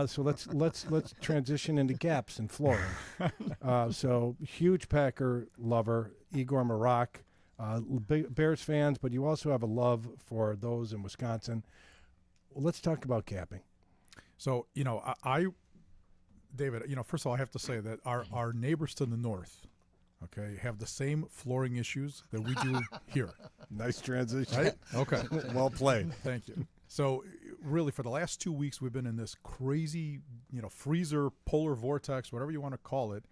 So let's transition into gaps in flooring. So huge Packer lover, Igor Murokh, Bears fans, but you also have a love for those in Wisconsin. Well, let's talk about gapping. So David, first of all, I have to say that our neighbors to the north, okay, have the same flooring issues that we do here. Nice transition. Right? Okay. Well played. Thank you. So really, for the last 2 weeks, we've been in this crazy, freezer, polar vortex, whatever you want to call it,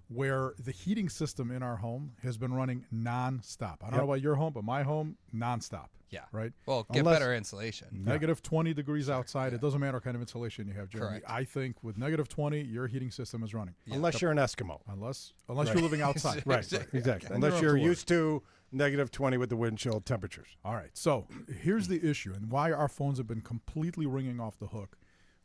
where the heating system in our home has been running nonstop. I don't know about your home, but my home, nonstop. Yeah. Right? Well, get better insulation. Negative 20 degrees outside. It doesn't matter what kind of insulation you have, Jeremy. Correct. I think with negative 20, your heating system is running. Yeah. Unless you're an Eskimo. Unless you're living outside. Right, exactly. Unless you're used to negative 20 with the wind chill temperatures. All right. So here's the issue and why our phones have been completely ringing off the hook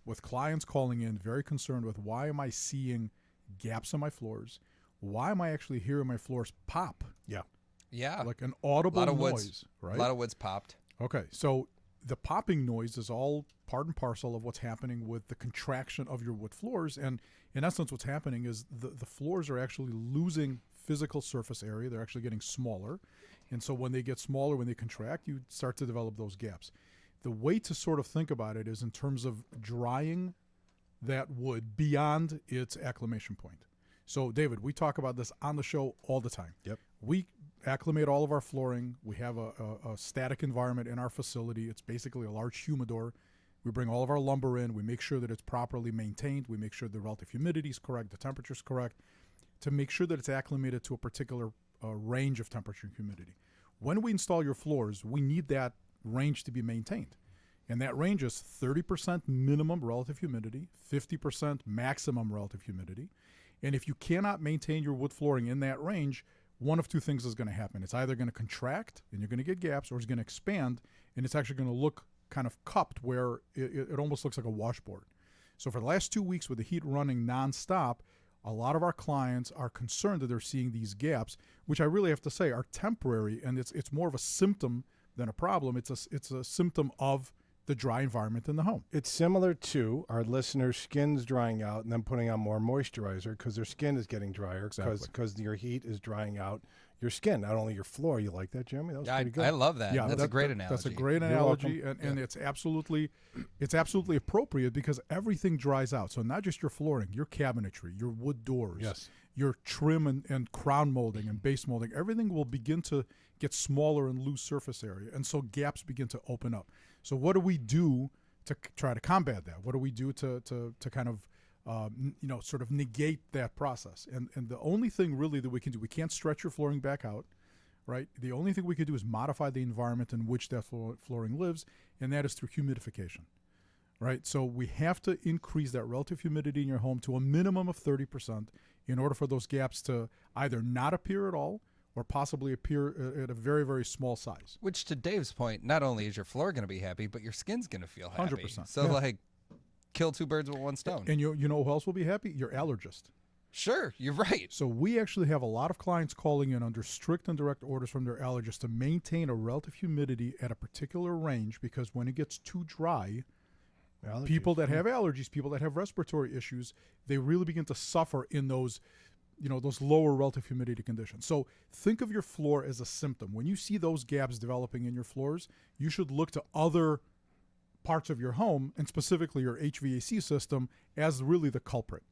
with clients calling in very concerned with why am I seeing gaps in my floors? Why am I actually hearing my floors pop? Yeah. Yeah. Like an audible noise, right? A lot of wood's popped. Okay. So the popping noise is all part and parcel of what's happening with the contraction of your wood floors. And in essence, what's happening is the floors are actually losing physical surface area. They're actually getting smaller. And so when they get smaller, when they contract, you start to develop those gaps. The way to sort of think about it is in terms of drying that wood beyond its acclimation point. So, David, we talk about this on the show all the time. Yep. We acclimate all of our flooring. We have a static environment in our facility. It's basically a large humidor. We bring all of our lumber in. We make sure that it's properly maintained. We make sure the relative humidity is correct, the temperature is correct, to make sure that it's acclimated to a particular range of temperature and humidity. When we install your floors, we need that range to be maintained. And that range is 30% minimum relative humidity, 50% maximum relative humidity. And if you cannot maintain your wood flooring in that range, one of two things is going to happen. It's either going to contract and you're going to get gaps, or it's going to expand and it's actually going to look kind of cupped where it almost looks like a washboard. So for the last 2 weeks with the heat running nonstop, a lot of our clients are concerned that they're seeing these gaps, which I really have to say are temporary, and it's more of a symptom than a problem. It's a symptom of the dry environment in the home. It's similar to our listeners' skins drying out and then putting on more moisturizer because their skin is getting drier because your heat is drying out your skin, not only your floor. You like that, Jeremy? That was pretty good. I love that. Yeah, that's a great analogy. That's a great analogy, and it's absolutely appropriate because everything dries out. So not just your flooring, your cabinetry, your wood doors, your trim and crown molding and base molding, everything will begin to get smaller and lose surface area, and so gaps begin to open up. So what do we do to try to combat that? What do we do to kind of sort of negate that process? And the only thing really that we can do, we can't stretch your flooring back out, right? The only thing we can do is modify the environment in which that flooring lives, and that is through humidification, right? So we have to increase that relative humidity in your home to a minimum of 30% in order for those gaps to either not appear at all or possibly appear at a very, very small size. Which, to Dave's point, not only is your floor going to be happy, but your skin's going to feel happy. 100%. So, kill two birds with one stone. And you know who else will be happy? Your allergist. Sure, you're right. So we actually have a lot of clients calling in under strict and direct orders from their allergist to maintain a relative humidity at a particular range, because when it gets too dry, people that have allergies, people that have respiratory issues, they really begin to suffer in those lower relative humidity conditions. So think of your floor as a symptom. When you see those gaps developing in your floors, you should look to other parts of your home, and specifically your HVAC system, as really the culprit.